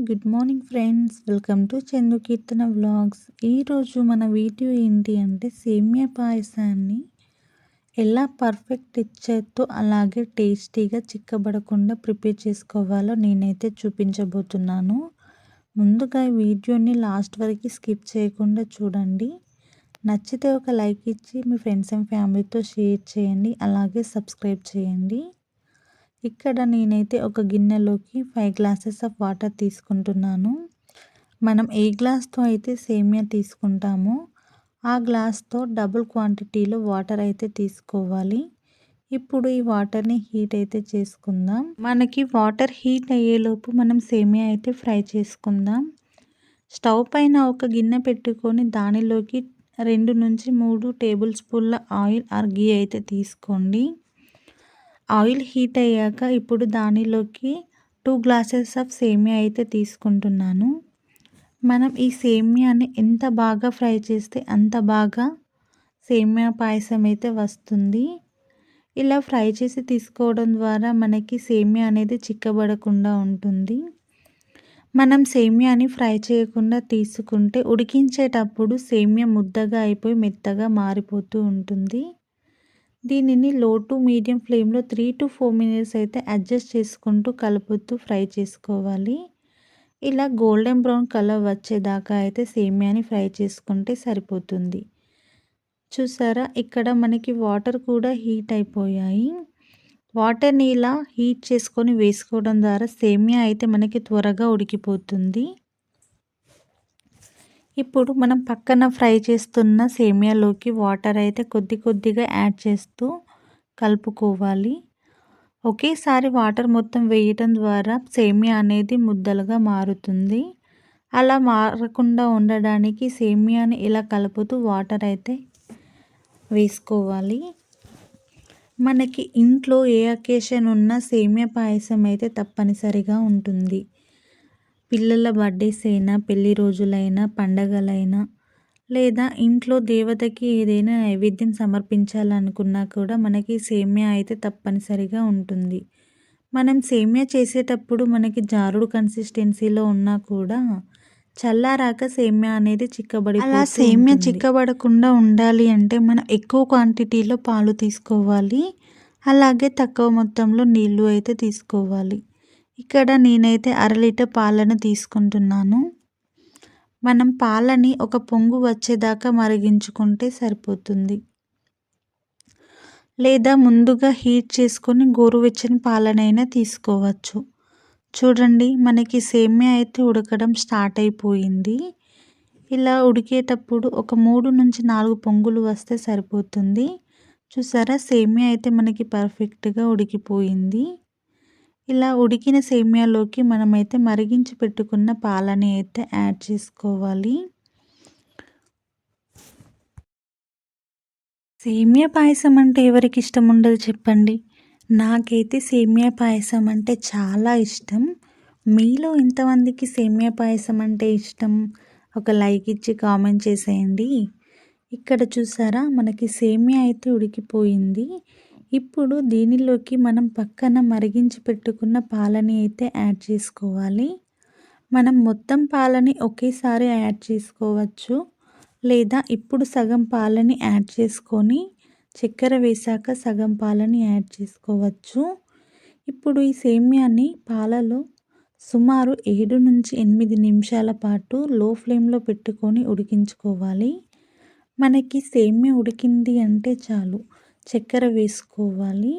Good morning friends. Welcome to Chandu Keerthana vlogs. ఈరోజు మన video ఏంటి అంటే సేమియా పాయసాన్ని ఎలా పర్ఫెక్ట్ టెక్స్చర్తో అలాగే టేస్టీగా చిక్కబడకుండా ప్రిపేర్ చేసుకోవాలో నేనైతే చూపించబోతున్నాను. ముందుగా ఈ వీడియోని లాస్ట్ వరకు స్కిప్ చేయకుండా చూడండి. నచ్చితే ఒక లైక్ ఇచ్చి మీ ఫ్రెండ్స్ అండ్ ఫ్యామిలీతో షేర్ చేయండి. అలాగే సబ్స్క్రైబ్ చేయండి. ఇక్కడ నేనైతే ఒక గిన్నెలోకి 5 గ్లాసెస్ ఆఫ్ వాటర్ తీసుకుంటున్నాను. మనం ఏ గ్లాస్తో అయితే సేమియా తీసుకుంటామో ఆ గ్లాస్తో డబుల్ క్వాంటిటీలో వాటర్ అయితే తీసుకోవాలి. ఇప్పుడు ఈ వాటర్ని హీట్ అయితే చేసుకుందాం. మనకి వాటర్ హీట్ అయ్యేలోపు మనం సేమియా అయితే ఫ్రై చేసుకుందాం. స్టవ్ పైన ఒక గిన్నె పెట్టుకొని దానిలోకి 2 నుంచి 3 టేబుల్ స్పూన్ల ఆయిల్ ఆర్ ఘీ అయితే తీసుకోండి. ఆయిల్ హీట్ అయ్యాక ఇప్పుడు దానిలోకి 2 గ్లాసెస్ ఆఫ్ సేమియా అయితే తీసుకుంటున్నాను. మనం ఈ సేమియాని ఎంత బాగా ఫ్రై చేస్తే అంత బాగా సేమియా పాయసం అయితే వస్తుంది. ఇలా ఫ్రై చేసి తీసుకోవడం ద్వారా మనకి సేమియా అనేది చిక్కబడకుండా ఉంటుంది. మనం సేమియాని ఫ్రై చేయకుండా తీసుకుంటే ఉడికించేటప్పుడు సేమియా ముద్దగా అయిపోయి మెత్తగా మారిపోతూ ఉంటుంది. దీనిని లో టు మీడియం ఫ్లేమ్లో 3 to 4 మినిట్స్ అయితే అడ్జస్ట్ చేసుకుంటూ కలుపుతూ ఫ్రై చేసుకోవాలి. ఇలా గోల్డెన్ బ్రౌన్ కలర్ వచ్చేదాకా అయితే సేమియాని ఫ్రై చేసుకుంటే సరిపోతుంది. చూసారా, ఇక్కడ మనకి వాటర్ కూడా హీట్ అయిపోయాయి. వాటర్ని ఇలా హీట్ చేసుకొని వేసుకోవడం ద్వారా సేమియా అయితే మనకి త్వరగా ఉడికిపోతుంది. ఇప్పుడు మనం పక్కన ఫ్రై చేస్తున్న సేమియాలోకి వాటర్ అయితే కొద్ది కొద్దిగా యాడ్ చేస్తూ కలుపుకోవాలి. ఒకేసారి వాటర్ మొత్తం వేయటం ద్వారా సేమియా అనేది ముద్దలుగా మారుతుంది. అలా మారకుండా ఉండడానికి సేమియాని ఇలా కలుపుతూ వాటర్ అయితే వేసుకోవాలి. మనకి ఇంట్లో ఏ అకేషన్ ఉన్నా సేమియా పాయసం అయితే తప్పనిసరిగా ఉంటుంది. పిల్లల బర్త్డేస్ అయినా, పెళ్లి రోజులైనా, పండగలైనా లేదా ఇంట్లో దేవతకి ఏదైనా నైవేద్యం సమర్పించాలనుకున్నా కూడా మనకి సేమియా అయితే తప్పనిసరిగా ఉంటుంది. మనం సేమియా చేసేటప్పుడు మనకి జారుడు కన్సిస్టెన్సీలో ఉన్నా కూడా చల్లారాక సేమియా అనేది చిక్కబడిపోతూ ఉంటుంది. సేమియా చిక్కబడకుండా ఉండాలి అంటే మనం ఎక్కువ క్వాంటిటీలో పాలు తీసుకోవాలి. అలాగే తక్కువ మొత్తంలో నీళ్లు అయితే తీసుకోవాలి. ఇక్కడ నేనైతే 1/2 లీటర్ పాలను తీసుకుంటున్నాను. మనం పాలని ఒక పొంగు వచ్చేదాకా మరిగించుకుంటే సరిపోతుంది. లేదా ముందుగా హీట్ చేసుకొని గోరువెచ్చని పాలనైనా తీసుకోవచ్చు. చూడండి, మనకి సేమియా అయితే ఉడకడం స్టార్ట్ అయిపోయింది. ఇలా ఉడికేటప్పుడు ఒక 3 నుంచి 4 పొంగులు వస్తే సరిపోతుంది. చూసారా, సేమియా అయితే మనకి పర్ఫెక్ట్గా ఉడికిపోయింది. ఇలా ఉడికిన సేమియాలోకి మనమైతే మరిగించి పెట్టుకున్న పాలని అయితే యాడ్ చేసుకోవాలి. సేమియా పాయసం అంటే ఎవరికి ఇష్టం ఉండదు చెప్పండి. నాకైతే సేమియా పాయసం అంటే చాలా ఇష్టం. మీలో ఎంతమందికి సేమియా పాయసం అంటే ఇష్టం? ఒక లైక్ ఇచ్చి కామెంట్ చేసేయండి. ఇక్కడ చూసారా, మనకి సేమియా అయితే ఉడికిపోయింది. ఇప్పుడు దీనిలోకి మనం పక్కన మరిగించి పెట్టుకున్న పాలని అయితే యాడ్ చేసుకోవాలి. మనం మొత్తం పాలని ఒకేసారి యాడ్ చేసుకోవచ్చు. లేదా ఇప్పుడు సగం పాలని యాడ్ చేసుకొని చక్కెర వేశాక సగం పాలని యాడ్ చేసుకోవచ్చు. ఇప్పుడు ఈ సేమియాని పాలలో సుమారు 7 నుంచి 8 నిమిషాల పాటు లో ఫ్లేమ్లో పెట్టుకొని ఉడికించుకోవాలి. మనకి సేమియా ఉడికింది అంటే చాలు చక్కెర వేసుకోవాలి.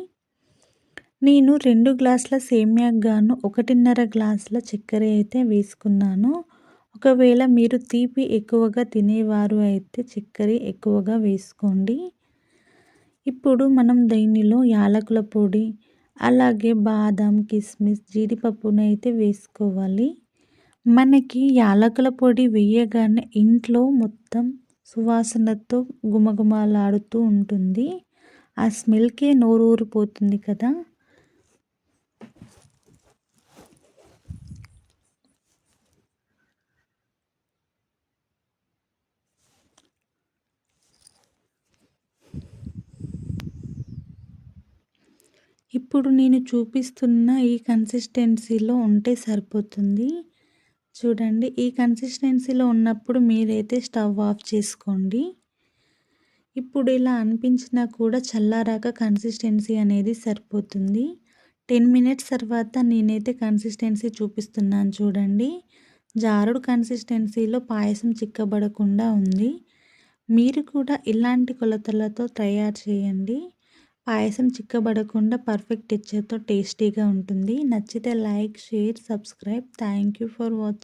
నేను 2 గ్లాసుల సేమియాకు గాను 1.5 గ్లాసుల చక్కెర అయితే వేసుకున్నాను. ఒకవేళ మీరు తీపి ఎక్కువగా తినేవారు అయితే చక్కెర ఎక్కువగా వేసుకోండి. ఇప్పుడు మనం దీనిలో యాలకుల పొడి, అలాగే బాదం, కిస్మిస్, జీడిపప్పును అయితే వేసుకోవాలి. మనకి యాలకుల పొడి వేయగానే ఇంట్లో మొత్తం సువాసనతో గుమగుమలాడుతూ ఉంటుంది. ఆ స్మెల్కే నోరు ఊరిపోతుంది కదా. ఇప్పుడు నేను చూపిస్తున్న ఈ కన్సిస్టెన్సీలో ఉంటే సరిపోతుంది. చూడండి ఈ కన్సిస్టెన్సీలో ఉన్నప్పుడు మీరైతే స్టవ్ ఆఫ్ చేసుకోండి. ఇప్పుడు ఇలా అనిపించినా కూడా చల్లారాక కన్సిస్టెన్సీ అనేది సరిపోతుంది. 10 మినిట్స్ తర్వాత నేనైతే కన్సిస్టెన్సీ చూపిస్తున్నాను చూడండి. జారుడు కన్సిస్టెన్సీలో పాయసం చిక్కబడకుండా ఉంది. మీరు కూడా ఇలాంటి కొలతలతో తయారు చేయండి. పాయసం చిక్కబడకుండా పర్ఫెక్ట్ టెక్స్చర్‌తో టేస్టీగా ఉంటుంది. నచ్చితే like, share, subscribe. Thank you for watching.